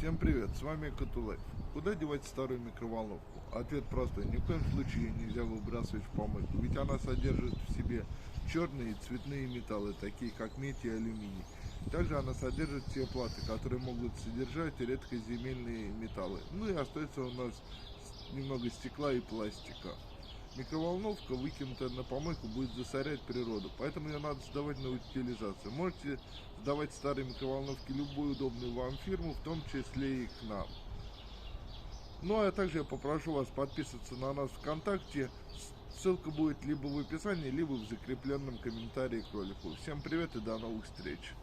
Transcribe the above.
Всем привет, с вами Катулайф. Куда девать старую микроволновку? Ответ простой: ни в коем случае ее нельзя выбрасывать в помойку, ведь она содержит в себе черные и цветные металлы, такие как медь и алюминий. Также она содержит те платы, которые могут содержать редкоземельные металлы. Ну и остается у нас немного стекла и пластика. Микроволновка, выкинутая на помойку, будет засорять природу, поэтому ее надо сдавать на утилизацию. Можете сдавать старые микроволновки любую удобную вам фирму, в том числе и к нам. Ну а также я попрошу вас подписываться на нас ВКонтакте. Ссылка будет либо в описании, либо в закрепленном комментарии к ролику. Всем привет и до новых встреч!